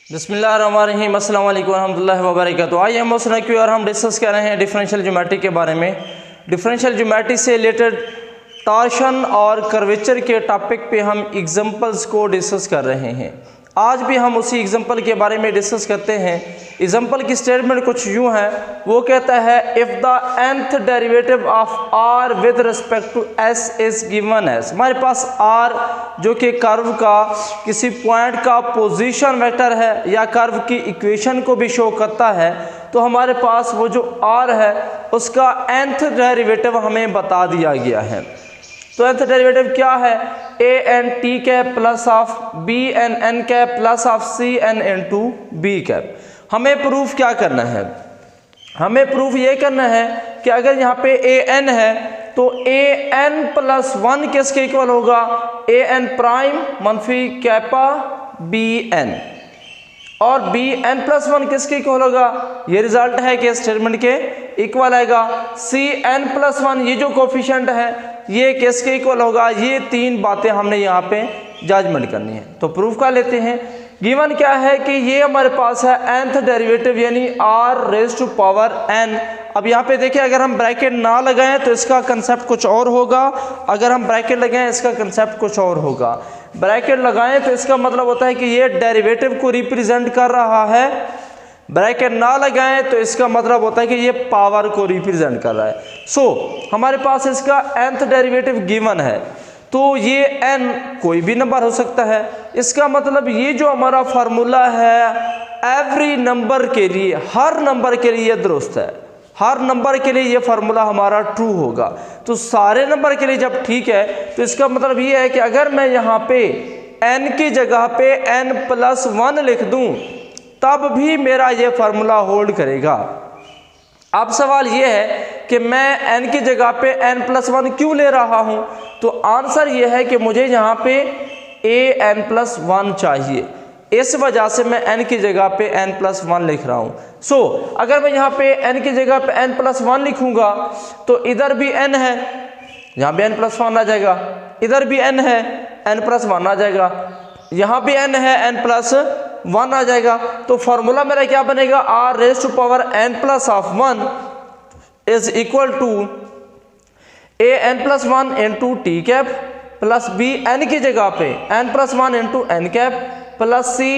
बिस्मिल्लाहिर्रहमानिर्रहीम, अस्सलाम वालेकुम रहमतुल्लाहि व बरकातुहू। आइए हम मसला क्यू और हम डिस्कस कर रहे हैं डिफरेंशियल ज्योमेट्री के बारे में। डिफरेंशियल ज्योमेट्री से रिलेटेड टॉर्शन और कर्वेचर के टॉपिक पे हम एग्जांपल्स को डिस्कस कर रहे हैं। आज भी हम उसी एग्जांपल के बारे में डिस्कस करते हैं। एग्जांपल की स्टेटमेंट कुछ यूँ है, वो कहता है if the nth derivative of r with respect to s is given as. हमारे पास r जो कि कर्व का किसी पॉइंट का पोजीशन वेक्टर है या कर्व की इक्वेशन को भी शो करता है, तो हमारे पास वो जो r है उसका nth डेरिवेटिव हमें बता दिया गया है। तो nth डेरिवेटिव क्या है? a n t cap plus of b n n cap plus of c n into b cap. हमें प्रूफ क्या करना है? हमें प्रूफ ये करना है कि अगर यहाँ पे a n है तो a n प्लस 1 किसके इक्वल होगा? a n प्राइम मनफी कैपा b n, और बी एन प्लस 1 किसके इक्वल होगा? ये रिजल्ट है कि स्टेटमेंट के इक्वल आएगा। सी एन प्लस 1 ये जो कोफिशिएंट है ये किसके इक्वल होगा? ये तीन बातें हमने यहाँ पे जजमेंट करनी है। तो प्रूफ कर लेते हैं। गिवन क्या है कि ये हमारे पास है nth डेरिवेटिव यानी r raise to power n। अब यहाँ पे देखिए, अगर हम ब्रैकेट ना लगाएं तो इसका कंसेप्ट कुछ और होगा, अगर हम ब्रैकेट लगाएं इसका कंसेप्ट कुछ और होगा। ब्रैकेट लगाएं तो इसका मतलब होता है कि ये डेरिवेटिव को रिप्रेजेंट कर रहा है, ब्रैकेट ना लगाएं तो इसका मतलब होता है कि ये पावर को रिप्रेजेंट कर रहा है। सो हमारे पास इसका nth डेरिवेटिव गिवन है, तो ये n कोई भी नंबर हो सकता है। इसका मतलब ये जो हमारा फार्मूला है एवरी नंबर के लिए, हर नंबर के लिए दुरुस्त है, हर नंबर के लिए ये फार्मूला हमारा ट्रू होगा। तो सारे नंबर के लिए जब ठीक है तो इसका मतलब ये है कि अगर मैं यहाँ पे n की जगह पे n प्लस 1 लिख दूँ तब भी मेरा ये फार्मूला होल्ड करेगा। अब सवाल ये है कि मैं n की जगह पे n प्लस 1 क्यों ले रहा हूँ? तो आंसर ये है कि मुझे यहाँ पे a n प्लस 1 चाहिए, इस वजह से मैं n की जगह पे n प्लस 1 लिख रहा हूँ। सो अगर मैं यहाँ पे n की जगह पे n प्लस 1 लिखूँगा तो इधर भी n है, यहाँ भी n प्लस 1 आ जाएगा, इधर भी n है n प्लस 1 आ जाएगा, यहाँ भी n है n प्लस 1 आ जाएगा। तो फॉर्मूला मेरा क्या बनेगा? r raise to power n plus of 1 is equal to a n plus 1 into T cap plus b n की जगह पे n plus 1 into n cap plus C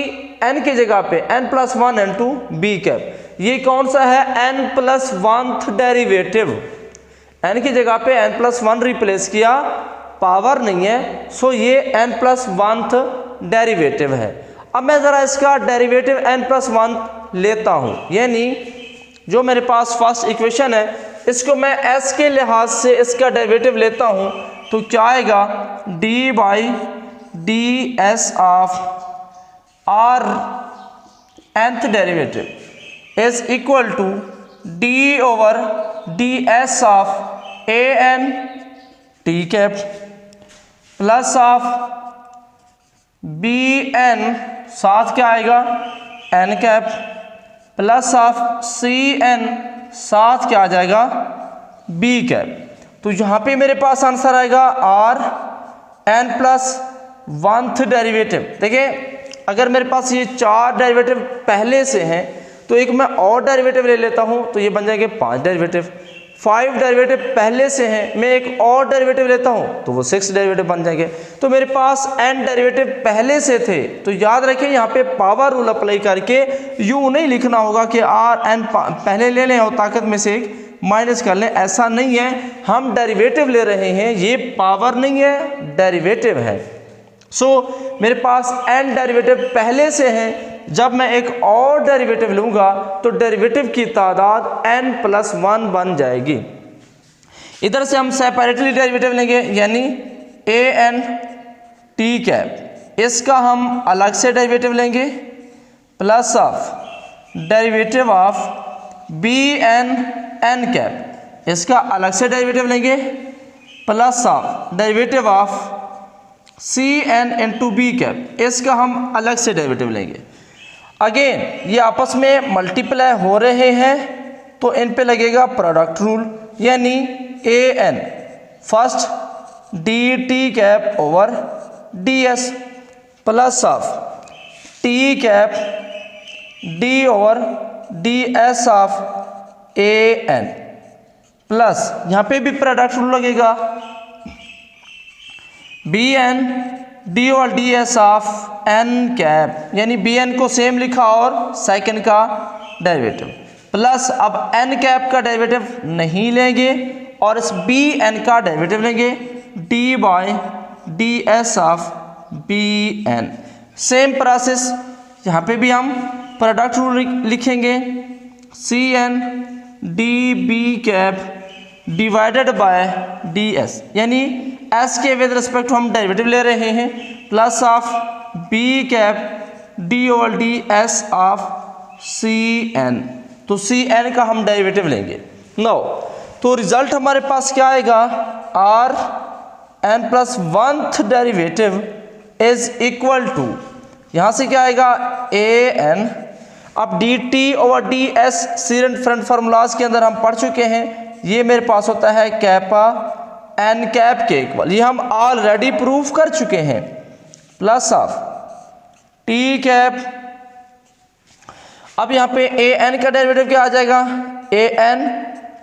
n की जगह पे n plus 1 into B cap. ये कौन सा है? n प्लस 1th डेरिवेटिव। n की जगह पे n प्लस 1 रिप्लेस किया, पावर नहीं है, सो ये n प्लस 1th डेरिवेटिव है। अब मैं ज़रा इसका डेरिवेटिव n प्लस 1 लेता हूँ, यानी जो मेरे पास फर्स्ट इक्वेशन है इसको मैं s के लिहाज से इसका डेरिवेटिव लेता हूँ, तो क्या आएगा? d by D S of r nth derivative is equal to d over D S of a n T cap plus of b n, साथ क्या आएगा? n cap plus of c n, साथ क्या आ जाएगा? b cap. तो यहाँ पे मेरे पास आंसर आएगा r n प्लस 1th डेरिवेटिव। देखिए, अगर मेरे पास ये 4 डेरिवेटिव पहले से हैं तो एक मैं और डेरिवेटिव ले लेता हूँ तो ये बन जाएंगे 5 डेरिवेटिव। 5 डेरिवेटिव पहले से हैं, मैं एक और डेरिवेटिव लेता हूँ तो वो 6 डेरिवेटिव बन जाएंगे। तो मेरे पास n डेरिवेटिव पहले से थे, तो याद रखिए यहाँ पे पावर रूल अप्लाई करके यूँ नहीं लिखना होगा कि r n पहले ले लें और ताकत में से एक माइनस कर लें, ऐसा नहीं है। हम डेरिवेटिव ले रहे हैं, ये पावर नहीं है, डेरिवेटिव है। सो मेरे पास n डेरिवेटिव पहले से हैं, जब मैं एक और डेरिवेटिव लूँगा तो डेरिवेटिव की तादाद n प्लस 1 बन जाएगी। इधर से हम सेपरेटली डेरिवेटिव लेंगे, यानी a n टी कैप, इसका हम अलग से डेरिवेटिव लेंगे, plus of derivative of b n n cap, इसका अलग से डेरिवेटिव लेंगे, plus of derivative of C N into B cap, इसका हम अलग से डेरिवेटिव लेंगे। अगेन ये आपस में मल्टीप्लाई हो रहे हैं तो इन पे लगेगा प्रोडक्ट रूल, यानी A N first D T cap over D S plus of T cap D over D S of A N plus यहाँ पे भी प्रोडक्ट रूल लगेगा B N D over D S of N cap, यानी B N को same लिखा और second का derivative plus अब एन कैप का डेरिवेटिव नहीं लेंगे और इस बी एन का डेरिवेटिव लेंगे D by D S of B N. Same process यहाँ पे भी हम प्रोडक्ट रूल लिखेंगे C N D B cap divided by D S, यानी एस के विद रिस्पेक्ट हम डेरिवेटिव ले रहे हैं plus of B cap D over D S of C N, तो सी एन का हम डेरिवेटिव लेंगे। नो तो रिजल्ट हमारे पास क्या आएगा R N plus oneth derivative is equal to, यहाँ से क्या आएगा ए एन, अब D T over D S Serret Frenet formulas के अंदर हम पढ़ चुके हैं, ये मेरे पास होता है कैपा एन कैप के इक्वल, ये हम ऑलरेडी प्रूफ कर चुके हैं प्लस ऑफ टी कैप। अब यहाँ पे ए एन का डेरिवेटिव क्या आ जाएगा ए एन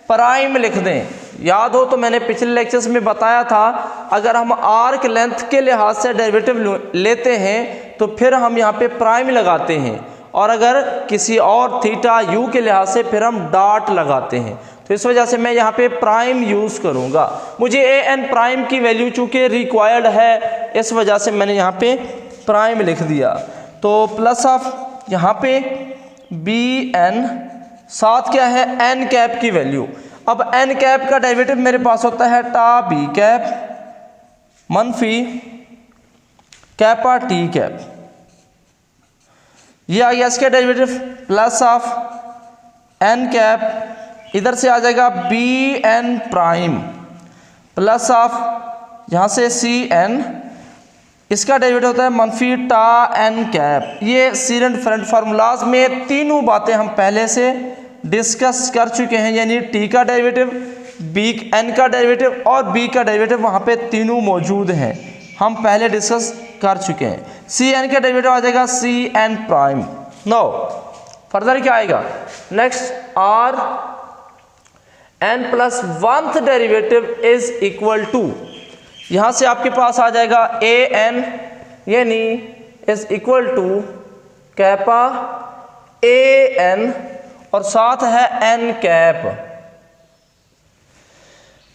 प्राइम लिख दें, याद हो तो मैंने पिछले लेक्चर्स में बताया था अगर हम आर्क लेंथ के लिहाज से डेरिवेटिव लेते हैं तो फिर हम यहाँ पे प्राइम लगाते हैं और अगर किसी और थीटा यू के लिहाज से फिर हम डॉट लगाते हैं, तो इस वजह से मैं यहाँ पे प्राइम यूज़ करूँगा। मुझे ए एन प्राइम की वैल्यू चूँकि रिक्वायर्ड है इस वजह से मैंने यहाँ पे प्राइम लिख दिया, तो प्लस ऑफ यहाँ पे बी एन साथ क्या है एन कैप की वैल्यू, अब एन कैप का डेरिवेटिव मेरे पास होता है टा बी कैप मनफी कैपा टी कैप, ये आ गया इसका derivative plus of N cap, इधर से आ जाएगा B N prime plus of यहाँ से सी एन, इसका डेरिवेटिव होता है मनफी टा एन कैप। ये सीरेंट फ्रंट फार्मूलाज में तीनों बातें हम पहले से डिस्कस कर चुके हैं, यानी टी का डेरिवेटिव बी एन का डेरिवेटिव और बी का डेरिवेटिव वहाँ पे तीनों मौजूद हैं, हम पहले डिस्कस कर चुके हैं। सी एन का डेरिवेटिव आ जाएगा C N prime. No further क्या आएगा next R N plus oneth derivative is equal to, यहाँ से आपके पास आ जाएगा ए एन यानी is equal to kappa A N और साथ है N cap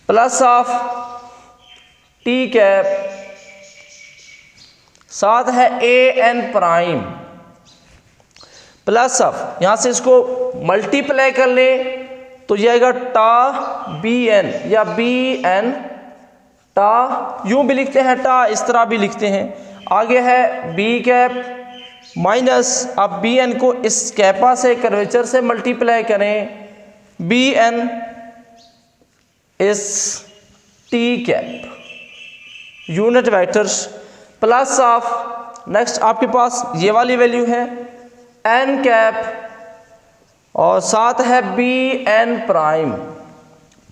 plus of T cap साथ है A N prime plus of, यहाँ से इसको मल्टीप्लाई कर ले तो ये आएगा टा बी एन या बी एन टा, यूं भी लिखते हैं टा, इस तरह भी लिखते हैं, आगे है बी कैप माइनस, अब बी एन को इस कैपा से कर्वेचर से मल्टीप्लाई करें बी एन इस T cap unit vectors plus of next आपके पास ये वाली वैल्यू है एन कैप और साथ है B N prime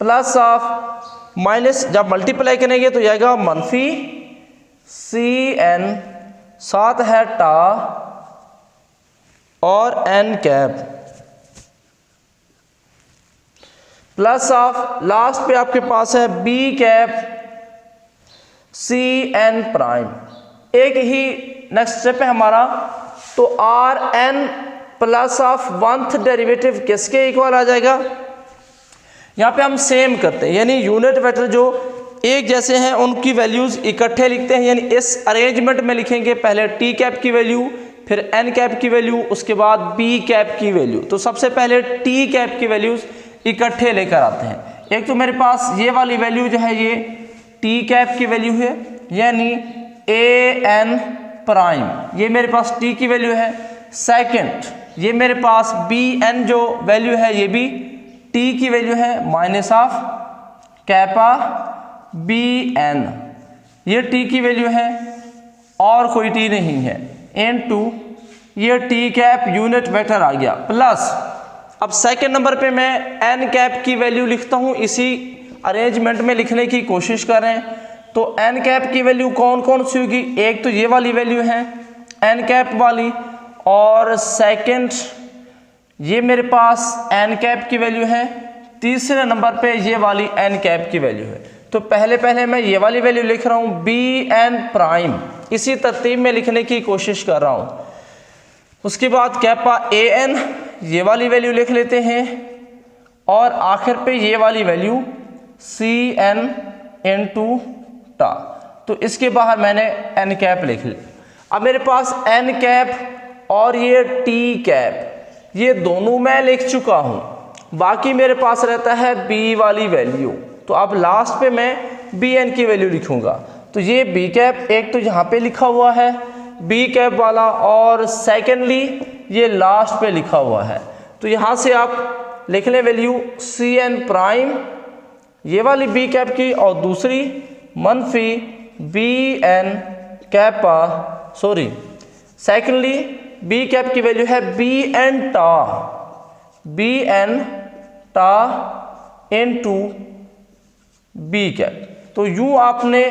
plus of minus, जब मल्टीप्लाई करेंगे तो जाएगा मनफी सी एन साथ है टा और N cap plus of last पे आपके पास है B cap C N prime. एक ही नेक्स्ट स्टेप है हमारा, तो R N plus of oneth derivative किसके इक्वल आ जाएगा, यहाँ पे हम सेम करते हैं, यानी यूनिट वेक्टर जो एक जैसे हैं उनकी वैल्यूज इकट्ठे लिखते हैं, यानी इस अरेंजमेंट में लिखेंगे पहले टी कैप की वैल्यू फिर एन कैप की वैल्यू उसके बाद बी कैप की वैल्यू, तो सबसे पहले टी कैप की वैल्यूज इकट्ठे लेकर आते हैं। एक तो मेरे पास ये वाली वैल्यू जो है ये टी कैप की वैल्यू है यानी ए एन प्राइम, ये मेरे पास टी की वैल्यू है। सेकंड ये मेरे पास बी एन जो वैल्यू है ये भी टी की वैल्यू है minus of kappa B N, ये टी की वैल्यू है और कोई टी नहीं है, एन टू ये टी कैप यूनिट वेक्टर आ गया प्लस, अब सेकंड नंबर पे मैं एन कैप की वैल्यू लिखता हूँ, इसी अरेंजमेंट में लिखने की कोशिश करें। तो एन कैप की वैल्यू कौन कौन सी होगी, एक तो ये वाली वैल्यू है एन कैप वाली और सेकंड ये मेरे पास एन कैप की वैल्यू है, तीसरे नंबर पे ये वाली एन कैप की वैल्यू है। तो पहले मैं ये वाली वैल्यू लिख रहा हूँ बी एन प्राइम, इसी तरतीब में लिखने की कोशिश कर रहा हूँ। उसके बाद कैपा ए एन, ये वाली वैल्यू लिख लेते हैं, और आखिर पे ये वाली value C N into tau. तो इसके बाहर मैंने एन कैप लिख ली। अब मेरे पास एन कैप और ये टी कैप, ये दोनों मैं लिख चुका हूँ। बाकी मेरे पास रहता है बी वाली वैल्यू। तो अब लास्ट पे मैं बी एन की वैल्यू लिखूंगा। तो ये बी कैप एक तो यहाँ पे लिखा हुआ है बी कैप वाला, और सेकेंडली ये लास्ट पे लिखा हुआ है। तो यहाँ से आप लिख लें वैल्यू सी एन प्राइम ये वाली बी कैप की, और दूसरी मनफी B N kappa, sorry secondly B cap की वैल्यू है B N tau, B N tau in to be cap. तो यूं आपने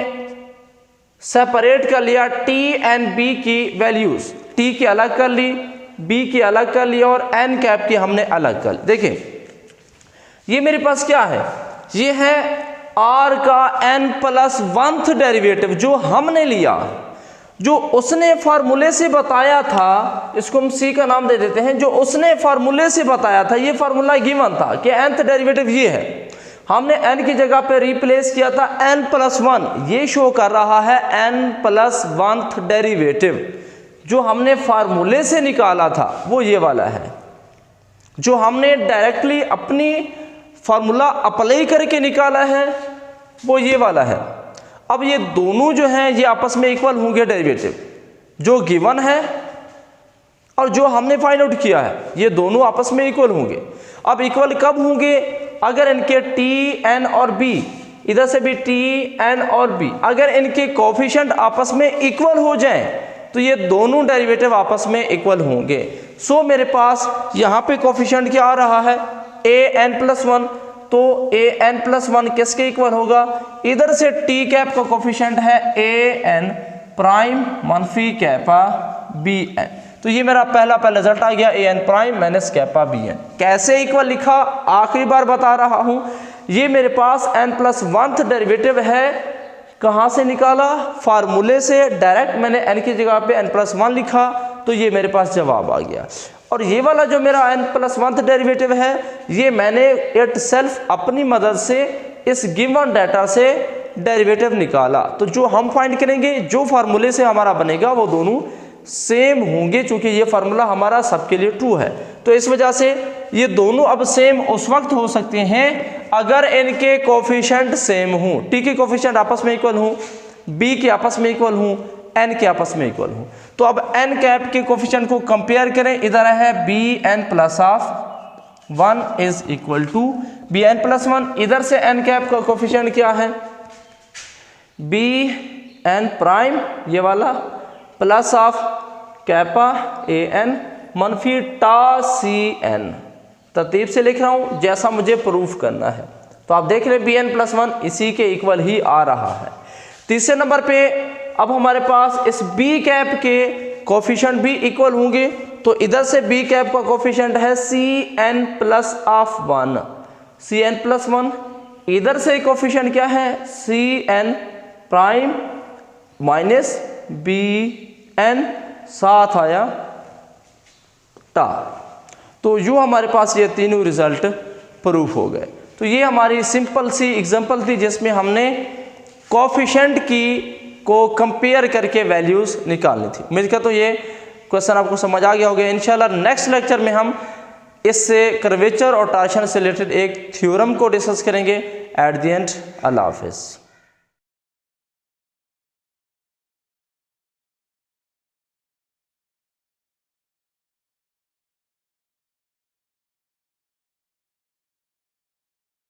सेपरेट कर लिया टी एंड बी की वैल्यूज, टी की अलग कर ली, बी की अलग कर ली, और एन कैप की हमने अलग कर ली। देखिए ये मेरे पास क्या है, ये है आर का एन प्लस 1th डेरिवेटिव जो हमने लिया, जो उसने फार्मूले से बताया था, इसको हम सी का नाम दे देते हैं, जो उसने फार्मूले से बताया था। ये फार्मूला गिवन था कि nth डेरिवेटिव ये है, हमने n की जगह पे रिप्लेस किया था n+1, ये शो कर रहा है n+1th डेरिवेटिव जो हमने फार्मूले से निकाला था, वो ये वाला है। जो हमने डायरेक्टली अपनी फार्मूला अप्लाई करके निकाला है वो ये वाला है। अब ये दोनों जो हैं ये आपस में इक्वल होंगे, डेरिवेटिव जो गिवन है और जो हमने फाइंड आउट किया है, ये दोनों आपस में इक्वल होंगे। अब इक्वल कब होंगे, अगर इनके टी एन और बी, इधर से भी टी एन और बी, अगर इनके कोफिशिएंट आपस में इक्वल हो जाएं तो ये दोनों डेरिवेटिव आपस में इक्वल होंगे। सो मेरे पास यहाँ पे कोफिशिएंट क्या आ रहा है, ए एन प्लस 1, तो ए एन प्लस 1 किसके इक्वल होगा, इधर से टी कैप का कोफिशिएंट है ए एन प्राइम मनफी कैपा बी एन। तो ये मेरा पहला रिजल्ट आ गया, A N prime minus kappa B N. कैसे इक्वल लिखा आखिरी बार बता रहा हूँ, ये मेरे पास n+1th डेरिवेटिव है, कहाँ से निकाला, फार्मूले से, डायरेक्ट मैंने n की जगह पे n+1 लिखा, तो ये मेरे पास जवाब आ गया। और ये वाला जो मेरा n+1th डेरिवेटिव है, ये मैंने इट सेल्फ अपनी मदद से इस गिवन डाटा से डेरिवेटिव निकाला। तो जो हम फाइंड करेंगे, जो फार्मूले से हमारा बनेगा, वो दोनों सेम होंगे, क्योंकि ये फार्मूला हमारा सबके लिए ट्रू है। तो इस वजह से ये दोनों अब सेम उस वक्त हो सकते हैं अगर इनके कोफिशिएंट सेम हों, टी के कोफिशिएंट आपस में इक्वल हों, बी के आपस में इक्वल हों, एन के आपस में इक्वल हों। तो अब एन कैप के कोफिशिएंट को कंपेयर करें, इधर है B N plus of 1 is equal to B N plus 1, इधर से एन कैप का कोफिशिएंट क्या है, बी एन प्राइम ये वाला plus of kappa A N मनफी टा सी एन। तरतीब से लिख रहा हूं जैसा मुझे प्रूफ करना है। तो आप देख रहे बी एन प्लस 1 इसी के इक्वल ही आ रहा है। तीसरे नंबर पे अब हमारे पास इस बी कैप के कोफिशिएंट भी इक्वल होंगे, तो इधर से बी कैप का कोफिशिएंट है C N plus of 1, C N plus 1, इधर से कोफिशिएंट क्या है, C N prime minus B N, साथ आया टा। तो यूँ हमारे पास ये तीनों रिजल्ट प्रूफ हो गए। तो ये हमारी सिंपल सी एग्जांपल थी जिसमें हमने कोफिशिएंट की को कंपेयर करके वैल्यूज़ निकालनी थी। उम्मीद करता हूँ ये क्वेश्चन आपको समझ आ गया होगा। इंशाल्लाह नेक्स्ट लेक्चर में हम इससे कर्वेचर और टॉर्शन से रिलेटेड एक थ्योरम को डिस्कस करेंगे। एट द एंड अल्लाह हाफिज़।